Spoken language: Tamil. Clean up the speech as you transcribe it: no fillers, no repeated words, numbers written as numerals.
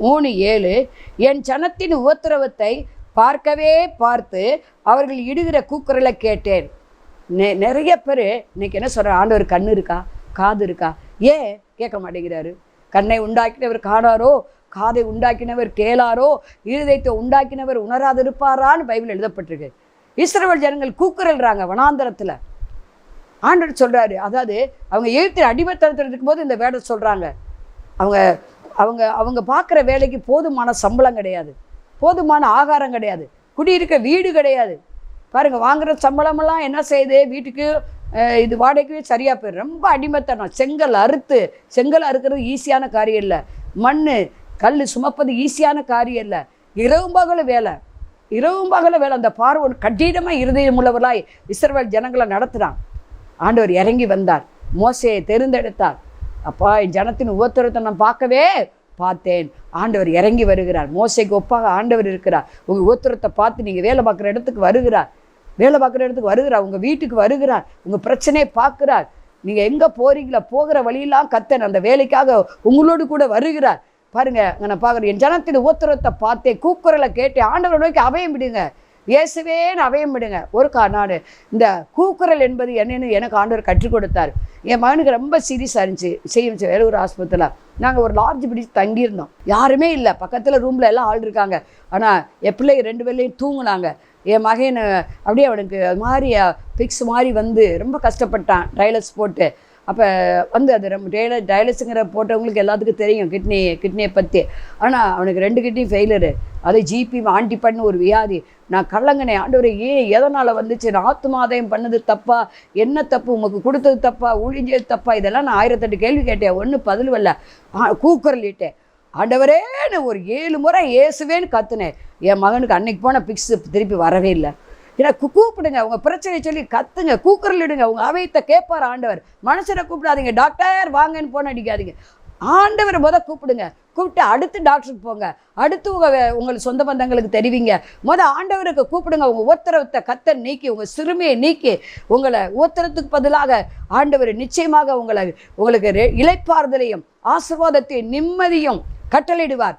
3:7 என் ஜனத்தின் உபத்திரவத்தை பார்க்கவே பார்த்து அவர்கள் இடுகிற கூக்குரலை கேட்டேன். நிறைய பேர் இன்னைக்கு என்ன சொல்கிற, ஆண்டவர் கண்ணு இருக்கா, காது இருக்கா, ஏன் கேட்க மாட்டேங்கிறாரு? கண்ணை உண்டாக்கினவர் காணாரோ, காதை உண்டாக்கினவர் கேளாரோ, இருதயத்தை உண்டாக்கினவர் உணராதிருப்பாரான்னு பைபிள் எழுதப்பட்டிருக்கு. இஸ்ரவேல் ஜனங்கள் கூக்குரல்றாங்க வனாந்தரத்தில். ஆண்டவர் சொல்கிறாரு, அதாவது அவங்க எழுத்து அடிமைத்தனத்தில் இருக்கும்போது இந்த வேலை சொல்கிறாங்க. அவங்க அவங்க அவங்க பார்க்குற வேலைக்கு போதுமான சம்பளம் கிடையாது, போதுமான ஆகாரம் கிடையாது, குடியிருக்க வீடு கிடையாது. பாருங்கள், வாங்குகிற சம்பளமெல்லாம் என்ன செய்யுது, வீட்டுக்கு இது வாடகைக்கு சரியாக போயிடும். ரொம்ப அடிமைத்தனம். செங்கல் அறுக்கிறது ஈஸியான காரியம் இல்லை. மண் கல் சுமப்பது ஈஸியான காரியம் இல்லை. இரவும் பகல வேலை. அந்த பார்வோன் கடினமாக இருதயம் உள்ளவர்களாய் இஸ்ரவேல் ஜனங்களை நடத்துகிறான். ஆண்டவர் இறங்கி வந்தார், மோசேயை தெரிந்தெடுத்தார். அப்பா, என் ஜனத்தின் உபத்திரவத்தை நான் பார்க்கவே பார்த்தேன். ஆண்டவர் இறங்கி வருகிறார். மோசேக்கு ஒப்பாக ஆண்டவர் இருக்கிறார். உங்கள் உபத்திரத்தை பார்த்து நீங்கள் வேலை பார்க்குற இடத்துக்கு வருகிறார். உங்கள் வீட்டுக்கு வருகிறார். உங்கள் பிரச்சனையை பார்க்குறார். நீங்கள் எங்கே போகிறீங்களா, போகிற வழியெல்லாம் கர்த்தர் அந்த வேலைக்காக உங்களோடு கூட வருகிறார். பாருங்க, நான் பார்க்குறேன், என் ஜனத்தின் உபத்திரவத்தை பார்த்தேன், கூக்குரலை கேட்டேன். ஆண்டவரை நோக்கி அபயம் விடுங்க, இயேசுவேன்னு அபயம் விடுங்க. நான் இந்த கூக்குரல் என்பது என்னன்னு எனக்கு ஆண்டவர் கற்றுக் கொடுத்தார். என் மகனுக்கு ரொம்ப சீரியஸாக இருந்துச்சு. செய்யும் வேலூர் ஆஸ்பத்திரியில் நாங்கள் ஒரு லாட்ஜ் பிடிச்சி தங்கியிருந்தோம். யாருமே இல்லை, பக்கத்தில் ரூமில் எல்லாம் ஆள் இருக்காங்க. ஆனால் என் பிள்ளைங்க 2 பேர்லையும் தூங்குனாங்க. என் மகன் அப்படியே அவனுக்கு அது மாதிரி ஃபிக்ஸ் மாதிரி வந்து ரொம்ப கஷ்டப்பட்டான், டயலஸ் போட்டு. அப்போ வந்து அது ரொம்ப டயலஸுங்கிற போட்டவங்களுக்கு எல்லாத்துக்கும் தெரியும் கிட்னியை பற்றி. ஆனால் அவனுக்கு 2 கிட்னியும் ஃபெயிலரு. அது ஜிபி ஆண்டி பண்ண ஒரு வியாதி. நான் கள்ளங்கனே, ஆண்டவரே ஏன் எதனால் வந்துச்சு, நான் ஆத்துமாதாயம் பண்ணது தப்பா, என்ன தப்பு, உமக்கு கொடுத்தது தப்பா, ஊழிஞ்சது தப்பா, இதெல்லாம் நான் 1008 கேள்வி கேட்டேன். ஒன்றும் பதில் வரல. கூக்குரலிட்டேன், ஆண்டவரேன்னு ஒரு 7 முறை இயேசுவேன்னு கத்துனேன். என் மகனுக்கு அன்னைக்கு போன பிக்ஸ் திருப்பி வரவே இல்லை. ஏன்னா கூப்பிடுங்க, உங்கள் பிரச்சனையை சொல்லி கத்துங்க, கூக்குரலிடுங்க. உங்கள் அவயத்தை கேட்பார் ஆண்டவர். மனுஷனை கூப்பிடாதீங்க, டாக்டர் வாங்கன்னு போன அடிக்காதீங்க. ஆண்டவரை கூப்பிடுங்க. கூப்பிட்டு அடுத்து டாக்டருக்கு போங்க, அடுத்து உங்கள் சொந்த பந்தங்களுக்கு தெரிவிங்க. ஆண்டவருக்கு கூப்பிடுங்க. உங்கள் உபத்திரவத்தை கர்த்தர் நீக்கி, உங்கள் சிறுமையை நீக்கி, உங்களை உபத்திரத்துக்கு பதிலாக ஆண்டவர் நிச்சயமாக உங்களுக்கு இளைப்பாறுதலையும் ஆசீர்வாதத்தையும் நிம்மதியும் கட்டளையிடுவார்.